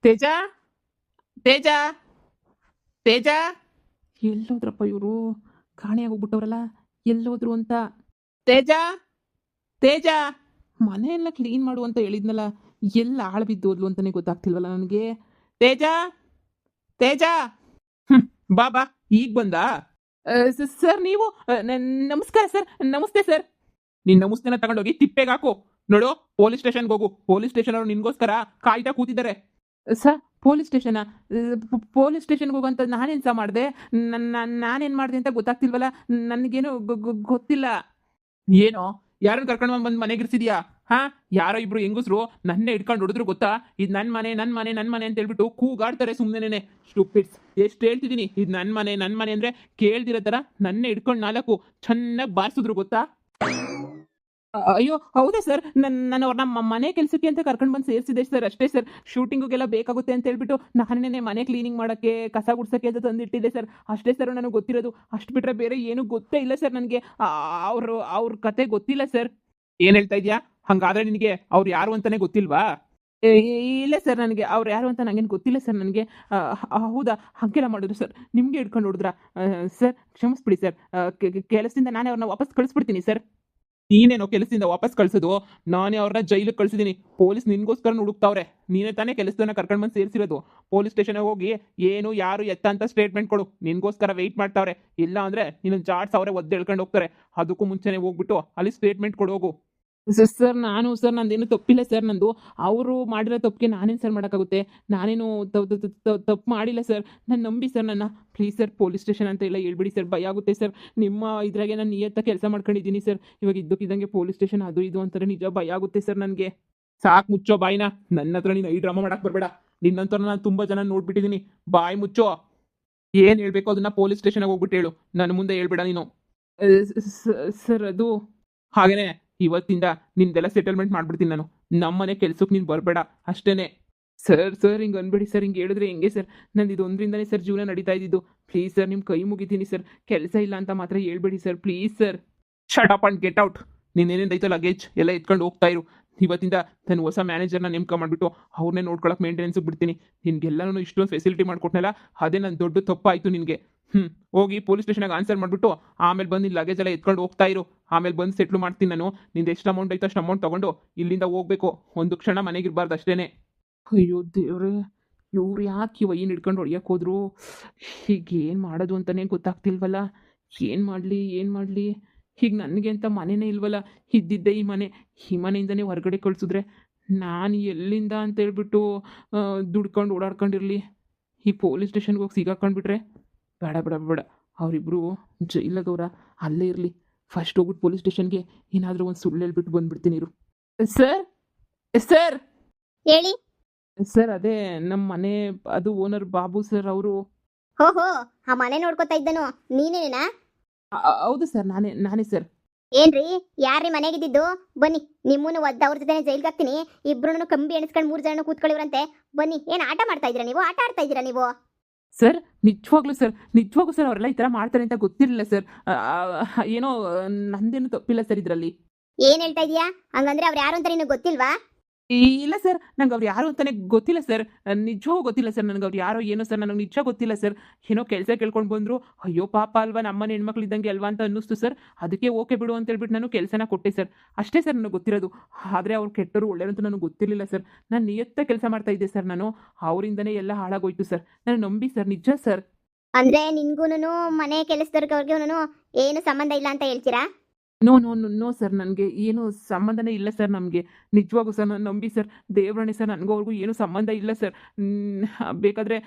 ತೇಜ, ತೇಜ, ತೇಜ, ಎಲ್ಲೋದ್ರಪ್ಪ ಇವರು? ಕಾಣೆಯಾಗೋಗ್ಬಿಟ್ಟವ್ರಲ್ಲ, ಎಲ್ಲೋದ್ರು ಅಂತ. ತೇಜ, ತೇಜ, ಮನೆಯೆಲ್ಲ ಕ್ಲೀನ್ ಮಾಡು ಅಂತ ಹೇಳಿದ್ನಲ್ಲ, ಎಲ್ಲ ಹಾಳು ಬಿದ್ದೋದ್ಲು ಅಂತಾನೆ ಗೊತ್ತಾಗ್ತಿಲ್ವಲ್ಲ ನನಗೆ. ತೇಜ, ತೇಜ, ಹ್ಮ್, ಬಾ ಬಾ, ಈಗ ಬಂದಾ? ಸರ್ ನೀವು ನಮಸ್ಕಾರ ಸರ್, ನಮಸ್ತೆ ಸರ್. ನಿನ್ನ ನಮಸ್ತೆನ ತಗೊಂಡೋಗಿ ತಿಪ್ಪೆಗೆ ಹಾಕು. ನೋಡು, ಪೊಲೀಸ್ ಸ್ಟೇಷನ್ಗೆ ಹೋಗು. ಪೊಲೀಸ್ ಸ್ಟೇಷನ್ ಅವರು ನಿನ್ಗೋಸ್ಕರ ಕಾಯ್ತಾ ಕೂತಿದ್ದಾರೆ. Sir, police ಸ್ಟೇಷನಾ? ಪೊಲೀಸ್ ಸ್ಟೇಷನ್ಗೆ ಹೋಗಂತ ನಾನೇನು ಸಹ ಮಾಡಿದೆ? ನಾನೇನು ಮಾಡಿದೆ ಅಂತ ಗೊತ್ತಾಗ್ತಿಲ್ವಲ್ಲ, ನನಗೇನು ಗೊತ್ತಿಲ್ಲ. ಏನೋ, ಯಾರನ್ನ ಕರ್ಕೊಂಡು ಬಂದು ಮನೆಗೆ ಇರಿಸಿದ್ಯಾ? ಹಾ, ಯಾರೋ ಇಬ್ರು ಹೆಂಗಸ್ರು ನನ್ನೇ ಇಟ್ಕೊಂಡು ಹೊಡಿದ್ರು ಗೊತ್ತಾ? ಇದು ನನ್ನ ಮನೆ, ನನ್ನ ಮನೆ, ನನ್ನ ಮನೆ ಅಂತ ಹೇಳ್ಬಿಟ್ಟು ಕೂಗಾಡ್ತಾರೆ ಸುಮ್ಮನೆ. ಸ್ಟೂಪಿಡ್ಸ್, ಎಷ್ಟು ಹೇಳ್ತಿದ್ದೀನಿ, ಇದು ನನ್ನ ಮನೆ, ನನ್ನ ಮನೆ ಅಂದ್ರೆ ಕೇಳ್ದಿರೋ ಥರ ನನ್ನೇ ಇಟ್ಕೊಂಡು ನಾಲ್ಕು ಚೆನ್ನಾಗಿ ಬಾರಿಸಿದ್ರು ಗೊತ್ತಾ? ಅಯ್ಯೋ ಹೌದಾ ಸರ್, ನಾನು ಅವ್ರನ್ನ ಮನೆ ಕೆಲಸಕ್ಕೆ ಅಂತ ಕರ್ಕೊಂಡು ಬಂದು ಸೇರಿಸಿದೆ ಸರ್, ಅಷ್ಟೇ ಸರ್. ಶೂಟಿಂಗಿಗೆಲ್ಲ ಬೇಕಾಗುತ್ತೆ ಅಂತ ಹೇಳ್ಬಿಟ್ಟು ನಾನೇ ಮನೆ ಕ್ಲೀನಿಂಗ್ ಮಾಡೋಕ್ಕೆ, ಕಸ ಗುಡ್ಸೋಕ್ಕೆ ಅಂತ ತಂದಿಟ್ಟಿದ್ದೆ ಸರ್, ಅಷ್ಟೇ ಸರ್ ನನಗೆ ಗೊತ್ತಿರೋದು. ಅಷ್ಟು ಬಿಟ್ಟರೆ ಬೇರೆ ಏನೂ ಗೊತ್ತೇ ಇಲ್ಲ ಸರ್ ನನಗೆ. ಅವ್ರ ಕತೆ ಗೊತ್ತಿಲ್ಲ ಸರ್. ಏನು ಹೇಳ್ತಾ ಇದೆಯಾ? ಹಂಗಾದ್ರೆ ನಿನಗೆ ಅವ್ರು ಯಾರು ಅಂತಾನೆ ಗೊತ್ತಿಲ್ವಾ? ಇಲ್ಲ ಸರ್, ನನಗೆ ಅವ್ರು ಯಾರು ಅಂತ ನನಗೇನು ಗೊತ್ತಿಲ್ಲ ಸರ್ ನನಗೆ. ಹೌದಾ, ಹಾಗೆಲ್ಲ ಮಾಡಿದ್ರು ಸರ್? ನಿಮಗೆ ಹಿಡ್ಕೊಂಡು ಹೊಡೆದ್ರಾ? ಸರ್ ಕ್ಷಮಿಸ್ಬಿಡಿ ಸರ್, ಕೆಲಸದಿಂದ ನಾನೇ ಅವ್ರನ್ನ ವಾಪಸ್ ಕಳಿಸ್ಬಿಡ್ತೀನಿ ಸರ್. ನೀನೇನೋ ಕೆಲಸದಿಂದ ವಾಪಸ್ ಕಳ್ಸೋದು? ನಾನೇ ಅವ್ರನ್ನ ಜೈಲಿಗೆ ಕಳ್ಸಿದ್ದೀನಿ. ಪೊಲೀಸ್ ನಿನ್ಗೋಸ್ಕರ ಹುಡುಕ್ತಾವ್ರೆ. ನೀನೇ ತಾನೇ ಕೆಲಸದನ್ನ ಕರ್ಕೊಂಡು ಬಂದು ಸೇರಿಸಿರೋದು. ಪೊಲೀಸ್ ಸ್ಟೇಷನ್ಗೆ ಹೋಗಿ ಏನು ಯಾರು ಎತ್ತ ಅಂತ ಸ್ಟೇಟ್ಮೆಂಟ್ ಕೊಡು. ನಿನ್ಗೋಸ್ಕರ ವೆಯ್ಟ್ ಮಾಡ್ತಾವ್ರೆ. ಇಲ್ಲ ಅಂದ್ರೆ ನಿನ್ನ ಜಾಡ್ಸ್ ಅವರೇ ಒದ್ದು ಎಳ್ಕೊಂಡು ಹೋಗ್ತಾರೆ. ಅದಕ್ಕೂ ಮುಂಚೆನೇ ಹೋಗ್ಬಿಟ್ಟು ಅಲ್ಲಿ ಸ್ಟೇಟ್ಮೆಂಟ್ ಕೊಡೋಗು. ಸರ್ ನಾನು ಸರ್, ನಂದೇನು ತಪ್ಪಿಲ್ಲ ಸರ್. ನಂದು ಅವರು ಮಾಡಿರೋ ತಪ್ಪಿಗೆ ನಾನೇನು ಸರ್ ಮಾಡೋಕ್ಕಾಗುತ್ತೆ? ನಾನೇನು ತಪ್ಪು ಮಾಡಿಲ್ಲ ಸರ್. ನಾನು ನಂಬಿ ಸರ್ ನನ್ನ. ಪ್ಲೀಸ್ ಸರ್, ಪೊಲೀಸ್ ಸ್ಟೇಷನ್ ಅಂತ ಎಲ್ಲ ಹೇಳ್ಬಿಡಿ ಸರ್, ಭಯ ಆಗುತ್ತೆ ಸರ್. ನಿಮ್ಮ ಇದ್ರಾಗೆ ನಾನು ನಿಯತ್ತ ಕೆಲಸ ಮಾಡ್ಕೊಂಡಿದ್ದೀನಿ ಸರ್. ಇವಾಗ ಇದ್ದಕ್ಕಿದ್ದಂಗೆ ಪೊಲೀಸ್ ಸ್ಟೇಷನ್ ಅದು ಇದು ಅಂತಾರೆ, ನಿಜ ಭಯ ಆಗುತ್ತೆ ಸರ್ ನನಗೆ. ಸಾಕು, ಮುಚ್ಚೋ ಬಾಯಿನ. ನನ್ನ ಹತ್ರ ನೀನು ಈ ಡ್ರಾಮಾ ಮಾಡಕ್ಕೆ ಬರಬೇಡ. ನಿನ್ನಂತರ ನಾನು ತುಂಬ ಜನ ನೋಡ್ಬಿಟ್ಟಿದ್ದೀನಿ. ಬಾಯಿ ಮುಚ್ಚೋ. ಏನು ಹೇಳ್ಬೇಕು ಅದನ್ನ ಪೊಲೀಸ್ ಸ್ಟೇಷನ್ಗೆ ಹೋಗ್ಬಿಟ್ಟು ಹೇಳು, ನನ್ನ ಮುಂದೆ ಹೇಳ್ಬೇಡ ನೀನು. ಸರ್ ಅದು ಹಾಗೇನೆ, ಇವತ್ತಿಂದ ನಿಂದೆಲ್ಲ ಸೆಟಲ್ಮೆಂಟ್ ಮಾಡ್ಬಿಡ್ತೀನಿ ನಾನು. ನಮ್ಮನೆ ಕೆಲ್ಸಕ್ಕೆ ನೀನು ಬರಬೇಡ ಅಷ್ಟೇನೆ. ಸರ್ ಹಿಂಗೆ ಅನ್ಬೇಡಿ ಸರ್, ಹಿಂಗೆ ಹೇಳಿದ್ರೆ ಹೆಂಗೆ ಸರ್? ನಂದು ಇದೊಂದರಿಂದನೇ ಸರ್ ಜೀವನ ನಡೀತಾ ಇದ್ದಿದ್ದು. ಪ್ಲೀಸ್ ಸರ್, ನಿಮ್ಮ ಕೈ ಮುಗಿತೀನಿ ಸರ್. ಕೆಲಸ ಇಲ್ಲ ಅಂತ ಮಾತ್ರ ಹೇಳ್ಬೇಡಿ sir, please sir. Shut up and get out. ನೀನೇನೇನೈತೋ ಲಗೇಜ್ ಎಲ್ಲ ಎತ್ಕೊಂಡು ಹೋಗ್ತಾ ಇರು. ಇವತ್ತಿಂದ ನಾನು ಹೊಸ ಮ್ಯಾನೇಜರ್ನ ನೇಮಕ ಮಾಡಿಬಿಟ್ಟು ಅವ್ರನ್ನೇ ನೋಡ್ಕೊಳಕ್ಕೆ ಮೇಂಟೆನೆನ್ಸ್ಗೆ ಬಿಡ್ತೀನಿ. ನಿನ್ಗೆಲ್ಲನೂ ಇಷ್ಟೊಂದು ಫೆಸಿಲಿಟಿ ಮಾಡ್ಕೊಟ್ನಲ್ಲ, ಅದೇ ನನ್ನ ದೊಡ್ಡ ತಪ್ಪಾಯಿತು ನಿನಗೆ. ಹೋಗಿ ಪೊಲೀಸ್ ಸ್ಟೇಷನ್ಗೆ ಆನ್ಸರ್ ಮಾಡಿಬಿಟ್ಟು ಆಮೇಲೆ ಬಂದು ನಿನ್ನ ಲಗೇಜ್ ಎಲ್ಲ ಎತ್ಕೊಂಡು ಹೋಗ್ತಾ ಇರು. ಆಮೇಲೆ ಬಂದು ಸೆಟ್ಲ್ ಮಾಡ್ತೀನಿ ನಾನು. ನಿಂದು ಎಷ್ಟು ಅಮೌಂಟ್ ಐತೆ ಅಷ್ಟು ಅಮೌಂಟ್ ತೊಗೊಂಡು ಇಲ್ಲಿಂದ ಹೋಗ್ಬೇಕು. ಒಂದು ಕ್ಷಣ ಮನೆಗಿರಬಾರ್ದು ಅಷ್ಟೇ. ಅಯ್ಯೋ ದೇವ್ರೆ, ಇವ್ರು ಯಾಕೆ ವೈನ್ ಹಿಡ್ಕೊಂಡು ಹೊಡ್ಯಕ್ಕೆ ಹೋದ್ರು? ಈಗ ಏನು ಮಾಡೋದು ಅಂತಲೇ ಗೊತ್ತಾಗ್ತಿಲ್ವಲ್ಲ. ಏನು ಮಾಡಲಿ, ಏನು ಮಾಡಲಿ? ಈಗ ನನಗೆ ಅಂತ ಮನೆಯೇ ಇಲ್ವಲ್ಲ. ಇದ್ದಿದ್ದೆ ಈ ಮನೆ. ಈ ಮನೆಯಿಂದನೇ ಹೊರಗಡೆ ಕಳಿಸಿದ್ರೆ ನಾನು ಎಲ್ಲಿಂದ ಅಂತ ಹೇಳ್ಬಿಟ್ಟು ದುಡ್ಕೊಂಡು ಓಡಾಡ್ಕೊಂಡಿರಲಿ. ಈ ಪೊಲೀಸ್ ಸ್ಟೇಷನ್ಗೆ ಹೋಗಿ ಸಿಗಾಕೊಂಡ್ಬಿಟ್ರೆ ಬೇಡ ಬೇಡ ಬೇಡ. ಅವರಿಬ್ಬರು ಜೈಲಾಗವ್ರ, ಅಲ್ಲೇ ಇರಲಿ. ಫಸ್ಟ್ ಹೋಗ್ಬಿಟ್ಟು ಪೊಲೀಸ್ ಸ್ಟೇಷನ್ಗೆ ಏನಾದರೂ ಒಂದು ಸುಳ್ಳು ಹೇಳ್ಬಿಟ್ಟು ಬಂದ್ಬಿಡ್ತೀನಿ ಇರು. ಸರ್, ಸರ್, ಹೇಳಿ. ಸರ್ ಅದೇ ನಮ್ಮ ಮನೆ ಅದು ಓನರ್ ಬಾಬು ಸರ್ ಅವರು. ಓಹೋ, ಆ ಮನೆ ನೋಡ್ಕೊತಾ ಇದ್ದನು ನೀನೇನಾ? ಹೌದು ಸರ್, ನಾನೇ ನಾನೇ ಸರ್. ಏನ್ರಿ, ಯಾರ್ರಿ ಮನೆಗಿದ್ದಿದ್ದು? ಬನ್ನಿ, ನಿಮ್ಮನ್ನು ಒದ್ದು ಅವ್ರ ಜೊತೆ ಜೈಲ್ಗೆ ಹಾಕ್ತೀನಿ. ಇಬ್ರು ಕಂಬಿ ಎಣಿಸ್ಕೊಂಡು 3 ಜನ ಕೂತ್ಕೊಳ್ಳಿವ್ರಂತೆ. ಬನ್ನಿ. ಏನು ಆಟ ಮಾಡ್ತಾ ಇದ್ದೀರಾ ನೀವು? ಆಟ ಆಡ್ತಾ ಇದ್ದೀರಾ ನೀವು? ಸರ್ ನಿಜವಾಗ್ಲೂ ಸರ್, ನಿಜವಾಗ್ಲೂ ಸರ್, ಅವರೆಲ್ಲ ಈ ಥರ ಮಾಡ್ತಾರೆ ಅಂತ ಗೊತ್ತಿರಲಿಲ್ಲ ಸರ್. ಏನೋ ನಂದೇನು ತಪ್ಪಿಲ್ಲ ಸರ್ ಇದರಲ್ಲಿ. ಏನ್ ಹೇಳ್ತಾ ಇದೀಯಾ? ಹಂಗಂದ್ರೆ ಅವ್ರು ಯಾರು ಅಂತ ನಿನಗೆ ಗೊತ್ತಿಲ್ವಾ? ಇಲ್ಲ ಸರ್, ನಂಗೆ ಅವ್ರು ಯಾರು ಅಂತಾನೆ ಗೊತ್ತಿಲ್ಲ ಸರ್. ನಿಜವಾಗೂ ಗೊತ್ತಿಲ್ಲ ಸರ್ ನನಗೆ ಅವ್ರು ಯಾರೋ ಏನೋ ಸರ್, ನನಗೆ ನಿಜ ಗೊತ್ತಿಲ್ಲ ಸರ್. ಏನೋ ಕೆಲಸ ಕೇಳ್ಕೊಂಡು ಬಂದರು. ಅಯ್ಯೋ ಪಾಪ ಅಲ್ವಾ, ನಮ್ಮನೆ ಹೆಣ್ಮಕ್ಳು ಇದ್ದಂಗೆ ಅಲ್ವಾ ಅಂತ ಅನ್ನಿಸ್ತು ಸರ್. ಅದಕ್ಕೆ ಓಕೆ ಬಿಡು ಅಂತ ಹೇಳ್ಬಿಟ್ಟು ನಾನು ಕೆಲಸನ ಕೊಟ್ಟೆ ಸರ್. ಅಷ್ಟೇ ಸರ್ ನನಗೆ ಗೊತ್ತಿರೋದು. ಆದರೆ ಅವ್ರು ಕೆಟ್ಟರು ಒಳ್ಳೆಯರು ಅಂತ ನನಗೆ ಗೊತ್ತಿರಲಿಲ್ಲ ಸರ್. ನಾನು ನಿಯತ್ತ ಕೆಲಸ ಮಾಡ್ತಾ ಇದ್ದೆ ಸರ್ ನಾನು. ಅವರಿಂದನೇ ಎಲ್ಲ ಹಾಳಾಗೋಯ್ತು ಸರ್. ನಾನು ನಂಬಿ ಸರ್, ನಿಜ ಸರ್. ಅಂದ್ರೆ ನಿನ್ಗೂನು ಮನೆ ಕೆಲಸದವ್ರಿಗೂ ಏನು ಸಂಬಂಧ ಇಲ್ಲ ಅಂತ ಹೇಳ್ತೀರಾ? No no no no sir, ನನಗೆ ಏನು ಸಂಬಂಧನೇ ಇಲ್ಲ ಸರ್ ನಮಗೆ. ನಿಜವಾಗೂ ಸರ್, ನಾನು ನಂಬಿ ಸರ್, ದೇವರಣೆ ಸರ್, ನನಗೂ ಅವ್ರಿಗೂ ಏನೂ ಸಂಬಂಧ ಇಲ್ಲ ಸರ್. ಬೇಕಾದರೆ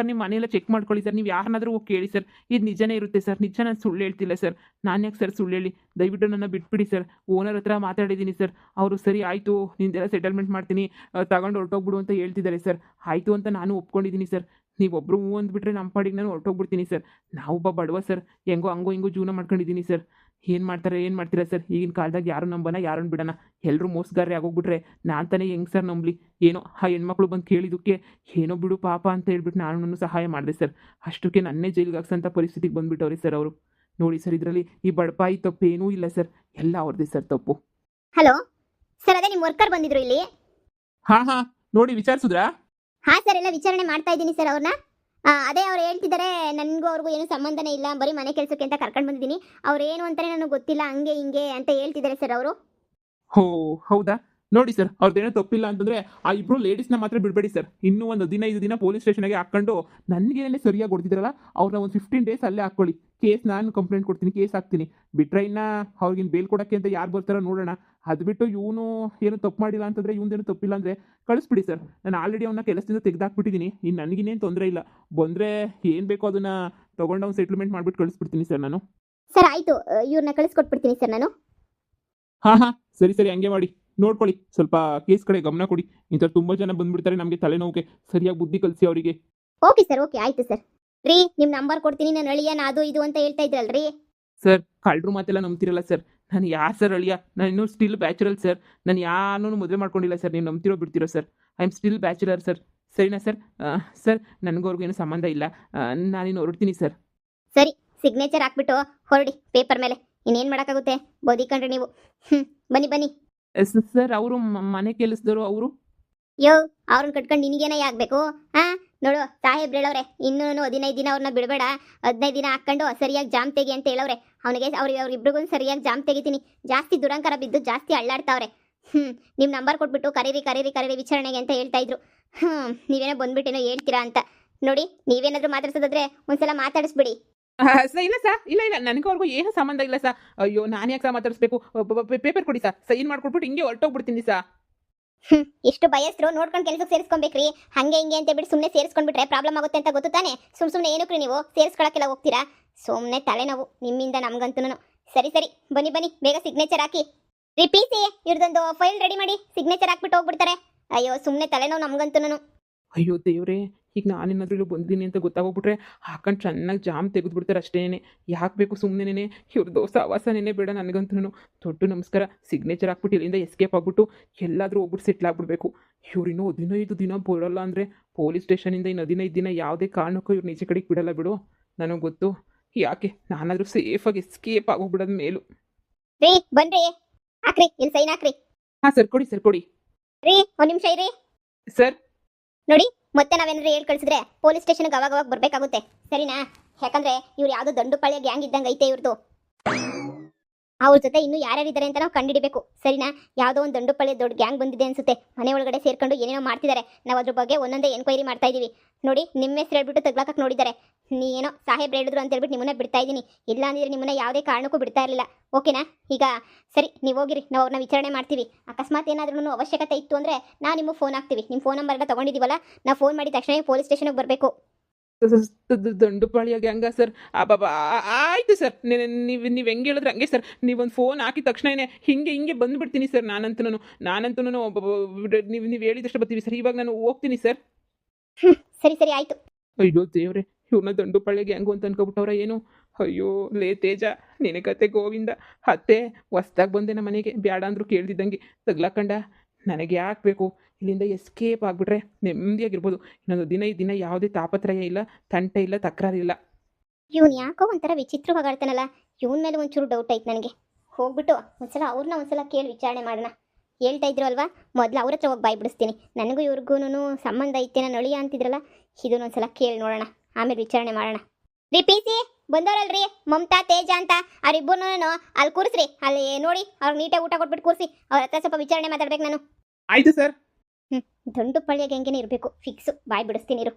ನಿಮ್ಮ ಮನೆಯೆಲ್ಲ ಚೆಕ್ ಮಾಡ್ಕೊಳ್ಳಿ ಸರ್. ನೀವು ಯಾರನ್ನಾದರೂ ಹೋಗಿ ಕೇಳಿ ಸರ್, ಇದು ನಿಜನೇ ಇರುತ್ತೆ ಸರ್. ನಿಜ, ನಾನು ಸುಳ್ಳು ಹೇಳ್ತಿಲ್ಲ ಸರ್. ನಾನು ಯಾಕೆ ಸರ್ ಸುಳ್ಳು ಹೇಳಿ? ದಯವಿಟ್ಟು ನನ್ನ ಬಿಟ್ಬಿಡಿ ಸರ್. ಓನರ್ ಹತ್ರ ಮಾತಾಡಿದ್ದೀನಿ ಸರ್. ಅವರು ಸರಿ ಆಯಿತು, ನಿಂದೆಲ್ಲ ಸೆಟಲ್ಮೆಂಟ್ ಮಾಡ್ತೀನಿ, ತಗೊಂಡು ಹೊರಟೋಗ್ಬಿಡು ಅಂತ ಹೇಳ್ತಿದ್ದಾರೆ ಸರ್. ಆಯಿತು ಅಂತ ನಾನು ಒಪ್ಕೊಂಡಿದ್ದೀನಿ ಸರ್. ನೀವೊಬ್ಬರು ಹ್ಞೂ ಅಂದ್ಬಿಟ್ರೆ ನಮ್ಮ ಪಾಡಿಗೆ ನಾನು ಹೊರಟೋಗ್ಬಿಡ್ತೀನಿ ಸರ್. ನಾವೊಬ್ಬ ಬಡವ ಸರ್, ಹೆಂಗೋ ಹಂಗೋ ಹಿಂಗೋ ಜೀವನ ಮಾಡ್ಕೊಂಡಿದ್ದೀನಿ ಸರ್. ಏನು ಮಾಡ್ತಾರೆ, ಏನು ಮಾಡ್ತೀರಾ ಸರ್? ಈಗಿನ ಕಾಲದಾಗ ಯಾರು ನಂಬನ, ಯಾರನ್ನು ಬಿಡೋಣ? ಎಲ್ಲರೂ ಮೋಸಗಾರರೇ ಆಗೋಗ್ಬಿಟ್ರೆ ನಾನು ತಾನೇ ಹೆಂಗೆ ಸರ್ ನಂಬಲಿ? ಏನೋ ಆ ಹೆಣ್ಮಕ್ಳು ಬಂದು ಕೇಳಿದ್ದಕ್ಕೆ ಏನೋ ಬಿಡು ಪಾಪ ಅಂತ ಹೇಳ್ಬಿಟ್ಟು ನಾನು ಸಹಾಯ ಮಾಡಿದೆ ಸರ್. ಅಷ್ಟಕ್ಕೆ ನನ್ನೇ ಜೈಲಿಗೆ ಹಾಕ್ಸೋಂಥ ಪರಿಸ್ಥಿತಿಗೆ ಬಂದುಬಿಟ್ಟವ್ರಿ ಸರ್ ಅವರು. ನೋಡಿ ಸರ್, ಇದರಲ್ಲಿ ಈ ಬಡಪಾಯಿ ತಪ್ಪೇನೂ ಇಲ್ಲ ಸರ್, ಎಲ್ಲ ಅವ್ರದ್ದೇ ಸರ್ ತಪ್ಪು. ಹಲೋ ಸರ್, ಅದೇ ನಿಮ್ಮ ವರ್ಕರ್ ಬಂದಿದ್ರು ಇಲ್ಲಿ. ಹಾಂ ಹಾಂ, ನೋಡಿ ವಿಚಾರಿಸಿದ್ರಾ? ಹಾಂ ಸರ್, ಎಲ್ಲ ವಿಚಾರಣೆ ಮಾಡ್ತಾ ಇದ್ದೀನಿ ಸರ್ ಅವ್ರನ್ನ. ಅದೇ ಅವ್ರು ಹೇಳ್ತಿದ್ದಾರೆ ನನಗೂ ಅವ್ರಿಗೂ ಏನು ಸಂಬಂಧನೇ ಇಲ್ಲ, ಬರೀ ಮನೆ ಕೆಲಸಕ್ಕೆ ಅಂತ ಕರ್ಕೊಂಡು ಬಂದಿದ್ದೀನಿ. ಅವ್ರು ಏನು ಅಂತಾನೆ ನನಗೆ ಗೊತ್ತಿಲ್ಲ, ಹಂಗೆ ಹಿಂಗೆ ಅಂತ ಹೇಳ್ತಿದ್ದಾರೆ ಸರ್ ಅವರು. ಹೋ, ಹೌದಾ? ನೋಡಿ ಸರ್, ಅವ್ರದ್ದೇನೋ ತಪ್ಪಿಲ್ಲ ಅಂತಂದ್ರೆ ಆ ಇಬ್ರು ಲೇಡೀಸ್ನ ಮಾತ್ರ ಬಿಡಬೇಡಿ ಸರ್. ಇನ್ನೂ ಒಂದು 15 ದಿನ ಪೊಲೀಸ್ ಸ್ಟೇಷನ್ಗೆ ಹಾಕೊಂಡು ನನಗೇನೇ ಸರಿಯಾಗಿ ಹೊಡ್ತಿದ್ರಲ್ಲ, ಅವ್ರನ್ನ ಒಂದು 15 ಡೇಸ್ ಅಲ್ಲೇ ಹಾಕ್ಕೊಳ್ಳಿ. ಕೇಸ್ ನಾನು ಕಂಪ್ಲೇಂಟ್ ಕೊಡ್ತೀನಿ, ಕೇಸ್ ಹಾಕ್ತೀನಿ. ಬಿಟ್ರೆ ಇನ್ನ ಅವ್ರಿಗಿನ್ ಬೇಲ್ ಕೊಡೋಕ್ಕೆ ಅಂತ ಯಾರು ಬರ್ತಾರೋ ನೋಡೋಣ. ಅದು ಬಿಟ್ಟು ಇವನು ಏನು ತಪ್ಪು ಮಾಡಿಲ್ಲ ಅಂತಂದ್ರೆ, ಇವ್ನದೇನು ತಪ್ಪಿಲ್ಲ ಅಂದರೆ ಕಳಿಸ್ಬಿಡಿ ಸರ್. ನಾನು ಆಲ್ರೆಡಿ ಅವನ್ನ ಕೆಲಸದಿಂದ ತೆಗೆದಾಕ್ಬಿಟ್ಟಿದ್ದೀನಿ. ಇನ್ನು ನನಗಿನ್ನೇನು ತೊಂದರೆ ಇಲ್ಲ. ಬಂದರೆ ಏನು ಬೇಕೋ ಅದನ್ನು ತೊಗೊಂಡು ಅವ್ನು ಸೆಟ್ಲ್ಮೆಂಟ್ ಮಾಡಿಬಿಟ್ಟು ಕಳಿಸ್ಬಿಡ್ತೀನಿ ಸರ್ ನಾನು. ಸರ್ ಆಯಿತು, ಇವ್ರನ್ನ ಕಳಿಸ್ಕೊಟ್ಬಿಡ್ತೀನಿ ಸರ್ ನಾನು. ಹಾಂ, ಸರಿ ಸರಿ, ಹಂಗೆ ಮಾಡಿ. ನೋಡ್ಕೊಳ್ಳಿ, ಸ್ವಲ್ಪ ಕೇಸ್ ಕಡೆ ಗಮನ ಕೊಡಿ. ಇಂಥ ತುಂಬ ಜನ ಬಂದ್ಬಿಡ್ತಾರೆ ನಮಗೆ ತಲೆನೋವಿಗೆ. ಸರಿಯಾಗಿ ಬುದ್ಧಿ ಕಲಿಸಿ ಅವರಿಗೆ. ಓಕೆ ಸರ್, ಓಕೆ ಆಯಿತು ಸರ್. ರೀ, ನಿಮ್ಮ ನಂಬರ್ ಕೊಡ್ತೀನಿ, ನಾನು ಅಳಿಯನ ಅದು ಇದು ಅಂತ ಹೇಳ್ತಾ ಇದ್ರಲ್ರಿ. ಸರ್, ಕಳ್ಳರು ಮಾತೆಲ್ಲ ನಂಬ್ತಿರಲ್ಲ ಸರ್. ನಾನು ಯಾರು ಸರ್ ಅಳಿಯ? ನಾನು ಇನ್ನೂ ಸ್ಟಿಲ್ ಬ್ಯಾಚುರಲ್ ಸರ್. ನಾನು ಯಾರನ್ನೂ ಮದುವೆ ಮಾಡ್ಕೊಂಡಿಲ್ಲ ಸರ್. ನೀವು ನಂಬ್ತಿರೋ ಬಿಡ್ತಿರೋ sir. I am still bachelor sir. ಸರಿನಾ ಸರ್? ಸರ್, ನನಗವ್ರಿಗೂ ಏನು ಸಂಬಂಧ ಇಲ್ಲ. ನಾನಿನ್ನು ಹೊರಡ್ತೀನಿ ಸರ್. ಸರಿ, ಸಿಗ್ನೇಚರ್ ಹಾಕ್ಬಿಟ್ಟು ಹೊರಡಿ ಪೇಪರ್ ಮೇಲೆ. ಇನ್ನೇನು ಮಾಡೋಕ್ಕಾಗುತ್ತೆ, ಬೋದಿಕೊಂಡ್ರಿ ನೀವು. ಬನ್ನಿ ಬನ್ನಿ. ಸರ್, ಅವರು ಮನೆ ಕೆಲಸದವರು ಅವರು. ಯೋ, ಅವ್ರನ್ನ ಕಟ್ಕೊಂಡು ನಿನಗೇನ ಆಗಬೇಕು? ಹಾಂ, ನೋಡು ಸಾಹೇಬ್ರು ಹೇಳವ್ರೆ, ಇನ್ನೂ 15 ದಿನ ಅವ್ರನ್ನ ಬಿಡಬೇಡ, 15 ದಿನ ಹಾಕ್ಕೊಂಡು ಸರಿಯಾಗಿ ಜಾಮ್ ತೆಗಿ ಅಂತ ಹೇಳವ್ರೆ. ಅವನಿಗೆ ಅವ್ರಿಬ್ರಿಗೂ ಸರಿಯಾಗಿ ಜಾಮ್ ತೆಗಿತೀನಿ. ಜಾಸ್ತಿ ದುರಂಕಾರ ಬಿದ್ದು ಜಾಸ್ತಿ ಅಳ್ಳಾಡ್ತಾವ್ರೆ. ನಿಮ್ಮ ನಂಬರ್ ಕೊಟ್ಬಿಟ್ಟು ಕರೀರಿ ವಿಚಾರಣೆಗೆ ಅಂತ ಹೇಳ್ತಾ ಇದ್ರು. ನೀವೇನೋ ಬಂದ್ಬಿಟ್ಟೇನೋ ಹೇಳ್ತೀರಾ ಅಂತ. ನೋಡಿ, ನೀವೇನಾದರೂ ಮಾತಾಡ್ಸೋದಾದ್ರೆ ಒಂದ್ಸಲ ಮಾತಾಡಿಸ್ಬಿಡಿ. ಸರ್, ಇಲ್ಲ ಸರ್, ಇಲ್ಲ ನನಗವ್ರಿಗೂ ಏನು ಸಂಬಂಧ ಇಲ್ಲ ಸರ್. ಅಯ್ಯೋ, ನಾನು ಯಾಕೆ ಸರ್ ಮಾತಾಡಿಸ್ಬೇಕು? ಪೇಪರ್ ಕೊಡಿ ಸರ್, ಸೈನ್ ಮಾಡ್ಕೊಟ್ಬಿಟ್ಟು ಹಿಂಗೆ ಹೊರಟೋಗ್ಬಿಡ್ತೀನಿ ಸರ್. ಎಷ್ಟು ಬಯಸ್ರು ನೋಡ್ಕೊಂಡು ಕೆಲಸಕ್ಕೆ ಸೇರಿಸ್ಕೊಬೇಕ್ರಿ. ಹಂಗೆ ಹಿಂಗೆ ಅಂತ ಬಿಟ್ಟು ಸುಮ್ಮನೆ ಸೇರಿಸ್ಕೊಂಡ್ಬಿಟ್ರೆ ಪ್ರಾಬ್ಲಮ್ ಆಗುತ್ತೆ ಅಂತ ಗೊತ್ತು ತಾನೆ. ಸುಮ್ಮನೆ ಏನಕ್ರಿ ನೀವು ಸೇರಿಸ್ಕೊಳಕ್ಕೆಲ್ಲ ಹೋಗ್ತೀರಾ? ಸುಮ್ಮನೆ ತಲೆನೋವು ನಿಮ್ಮಿಂದ ನಮ್ಗಂತೂ. ಸರಿ ಬನ್ನಿ ಬೇಗ ಸಿಗ್ನೇಚರ್ ಹಾಕಿ. ರಿಪೀಸಿ, ಇವ್ರದೊಂದು ಫೈಲ್ ರೆಡಿ ಮಾಡಿ, ಸಿಗ್ನೇಚರ್ ಹಾಕ್ಬಿಟ್ಟು ಹೋಗ್ಬಿಡ್ತಾರೆ. ಅಯ್ಯೋ, ಸುಮ್ಮನೆ ತಲೆನೋವು ನಮ್ಗಂತೂ. ಅಯ್ಯೋ ದೇವ್ರೆ, ಈಗ ನಾನೇನಾದ್ರೂ ಇಲ್ಲಿ ಬಂದಿದ್ದೀನಿ ಅಂತ ಗೊತ್ತಾಗೋಗ್ಬಿಟ್ರೆ ಹಾಕೊಂಡು ಚೆನ್ನಾಗಿ ಜಾಮ್ ತೆಗೆದುಬಿಡ್ತಾರೆ ಅಷ್ಟೇನೆ. ಯಾಕೆ ಬೇಕು ಸುಮ್ಮನೆ? ಇವ್ರ ದೋಸ ಆವಾಸನೇ ಬೇಡ ನನಗಂತೂ. ದೊಡ್ಡ ನಮಸ್ಕಾರ. ಸಿಗ್ನೇಚರ್ ಹಾಕ್ಬಿಟ್ಟು ಇಲ್ಲಿಂದ ಎಸ್ಕೇಪ್ ಆಗ್ಬಿಟ್ಟು ಎಲ್ಲಾದರೂ ಹೋಗ್ಬಿಟ್ಟು ಸೆಟ್ಲ್ ಆಗ್ಬಿಡ್ಬೇಕು. ಇವ್ರು ಇನ್ನೂ 15 ದಿನ ಬರೋಲ್ಲ ಅಂದರೆ ಪೊಲೀಸ್ ಸ್ಟೇಷನಿಂದ ಇನ್ನು 15 ದಿನ ಯಾವುದೇ ಕಾರಣಕ್ಕೂ ಇವ್ರು ಈಚೆ ಕಡೆಗೆ ಬಿಡಲ್ಲ ಬಿಡು. ನನಗೆ ಗೊತ್ತು. ಯಾಕೆ ನಾನಾದರೂ ಸೇಫಾಗಿ ಎಸ್ಕೇಪ್ ಆಗೋಗ್ಬಿಡೋದು ಮೇಲು. ರೀ, ಬನ್ರಿ, ಹಾಕ್ರಿ, ಇಲ್ಲಿ ಸೈನ್ ಹಾಕ್ರಿ. ಹಾಂ ಸರ್, ಕೊಡಿ. ರೀ, ಒಂದು ನಿಮಿಷ ಇರಿ ಸರ್. ನೋಡಿ, ಮತ್ತೆ ನಾವೇನಾದ್ರು ಹೇಳಿ ಕಳಿಸಿದ್ರೆ ಪೊಲೀಸ್ ಸ್ಟೇಷನ್ಗೆ ಅವಾಗ ಬರಬೇಕಾಗುತ್ತೆ, ಸರಿನಾ? ಯಾಕಂದ್ರೆ ಇವ್ರು ಯಾವುದೋ ದಂಡುಪಾಳ್ಯ ಗ್ಯಾಂಗ್ ಇದ್ದಂಗೆ ಐತೆ ಇವ್ರದ್ದು. ಅವ್ರ ಜೊತೆ ಇನ್ನೂ ಯಾರ್ಯಾರಿದ್ದಾರೆ ಅಂತ ನಾವು ಕಂಡುಹಿಡಿಬೇಕು, ಸರಿನಾ? ಯಾವುದೋ ಒಂದು ದಂಡುಪಾಳ್ಯ ದೊಡ್ಡ ಗ್ಯಾಂಗ್ ಬಂದಿದೆ ಅನ್ಸುತ್ತೆ. ಮನೆ ಒಳಗಡೆ ಸೇರ್ಕೊಂಡು ಏನೇನೋ ಮಾಡ್ತಿದ್ದಾರೆ. ನಾವು ಅದ್ರ ಬಗ್ಗೆ ಒಂದೊಂದೇ ಎನ್ಕ್ವೈರಿ ಮಾಡ್ತಾ ಇದೀವಿ. ನೋಡಿ, ನಿಮ್ಮ ಹೆಸರು ಹೇಳ್ಬಿಟ್ಟು ತಗ್ಲಾಕಕ್ಕೆ ನೋಡಿದ್ದಾರೆ. ಏನೋ ಸಾಹೇಬ್ರು ಹೇಳಿದ್ರು ಅಂತ ಹೇಳ್ಬಿಟ್ಟು ನಿಮ್ಮನ್ನ ಬಿಡ್ತಾ ಇದ್ದೀನಿ. ಇಲ್ಲ ಅಂದ್ರೆ ನಿಮ್ಮನ್ನ ಯಾವುದೇ ಕಾರಣಕ್ಕೂ ಬಿಡ್ತಾ ಇರಲಿಲ್ಲ. ಓಕೆನಾ? ಈಗ ಸರಿ, ನೀವು ಹೋಗಿರಿ, ನಾವು ಅವ್ರನ್ನ ವಿಚಾರಣೆ ಮಾಡ್ತೀವಿ. ಅಕಸ್ಮಾತ್ ಏನಾದ್ರೂ ಅವಶ್ಯಕತೆ ಇತ್ತು ಅಂದರೆ ನಾವು ನಿಮಗೆ ಫೋನ್ ಹಾಕ್ತೀವಿ. ನಿಮ್ಮ ಫೋನ್ ನಂಬರ್ ಎಲ್ಲ ತೊಗೊಂಡಿದ್ದೀವಲ್ಲ, ನಾವು ಫೋನ್ ಮಾಡಿದ ತಕ್ಷಣ ಪೊಲೀಸ್ ಸ್ಟೇಷನ್ಗೆ ಬರಬೇಕು. ದಂಡುಪಾಳ್ಯ ಗ್ಯಾಂಗ ಸರ್? ಆಯಿತು ಸರ್, ನೀವು ಹೆಂಗೆ ಹೇಳಿದ್ರೆ ಹಂಗೆ ಸರ್. ನೀವೊಂದು ಫೋನ್ ಹಾಕಿದ ತಕ್ಷಣನೇ ಹಿಂಗೆ ಬಂದುಬಿಡ್ತೀನಿ ಸರ್. ನಾನಂತೂ ನೀವು ಹೇಳಿದಷ್ಟು ಬರ್ತೀವಿ ಸರ್. ಇವಾಗ ನಾನು ಹೋಗ್ತೀನಿ ಸರ್. ಸರಿ ಆಯಿತು. ಅಯ್ಯೋ ದೇವ್ರೆ, ಇವ್ರನ್ನ ದಂಡುಪಾಳ್ಯ ಗ್ಯಾಂಗು ಅಂತ ಅನ್ಕೊಬಿಟ್ಟವ್ರ ಏನು? ಅಯ್ಯೋ ಲೇ ತೇಜ, ನಿನ್ನ ಕತೆ ಗೋವಿಂದ. ಅತ್ತೆ ಹೊಸ್ದಾಗಿ ಬಂದೆ ನಮ್ಮ ಮನೆಗೆ, ಬೇಡ ಅಂದರೂ ಕೇಳ್ತಿದ್ದಂಗೆ ತಗ್ಲಾಕಂಡ. ನನಗೆ ಯಾಕೆ ಬೇಕು? ಇಲ್ಲಿಂದ ಎಸ್ಕೇಪ್ ಆಗಿಬಿಟ್ರೆ ನೆಮ್ಮದಿಯಾಗಿರ್ಬೋದು. ಇನ್ನೊಂದು 15 ದಿನ ಯಾವುದೇ ತಾಪತ್ರಯ ಇಲ್ಲ, ತಂಟೆ ಇಲ್ಲ, ತಕರಾರಿಲ್ಲ. ಇವನು ಯಾಕೋ ಒಂಥರ ವಿಚಿತ್ರವಾಗಿ ಆಡ್ತಾನಲ್ಲ. ಇವನ ಮೇಲೆ ಒಂಚೂರು ಡೌಟ್ ಐತೆ ನನಗೆ. ಹೋಗ್ಬಿಟ್ಟು ಒಂದ್ಸಲ ಕೇಳಿ ವಿಚಾರಣೆ ಮಾಡೋಣ. ಹೇಳ್ತಾ ಇದ್ರು ಅಲ್ವಾ, ಮೊದಲು ಅವ್ರ ಹತ್ರ ಹೋಗಿ ಬಾಯ್ ಬಿಡಿಸ್ತೀನಿ. ನನಗೂ ಇವ್ರಿಗೂ ಸಂಬಂಧ ಐತೆ, ನಾನು ಅಳಿಯ ಅಂತಿದ್ರಲ್ಲ, ಇದನ್ನೊಂದ್ಸಲ ಕೇಳಿ ನೋಡೋಣ, ಆಮೇಲೆ ವಿಚಾರಣೆ ಮಾಡೋಣ. ರೀ ಪಿ.ಸಿ. ಬಂದವರಲ್ರಿ, ಮಮತಾ, ತೇಜ ಅಂತ, ಅವ್ರಿಬ್ಬರನ್ನೂ ಅಲ್ಲಿ ಕೂರಿಸ್ರಿ. ಅಲ್ಲಿ ನೋಡಿ, ಅವ್ರಿಗೆ ನೀಟಾಗಿ ಊಟ ಕೊಟ್ಬಿಟ್ಟು ಕೂರಿಸಿ. ಅವ್ರ ಹತ್ರ ಸ್ವಲ್ಪ ವಿಚಾರಣೆ ಮಾತಾಡ್ಬೇಕು ನಾನು. ಆಯಿತು ಸರ್. ದಂಡುಪಾಳ್ಯ ಗ್ಯಾಂಗೇನೆ ಇರಬೇಕು, ಫಿಕ್ಸು. ಬಾಯ್ ಬಿಡಿಸ್ತೀನಿ ಇರು.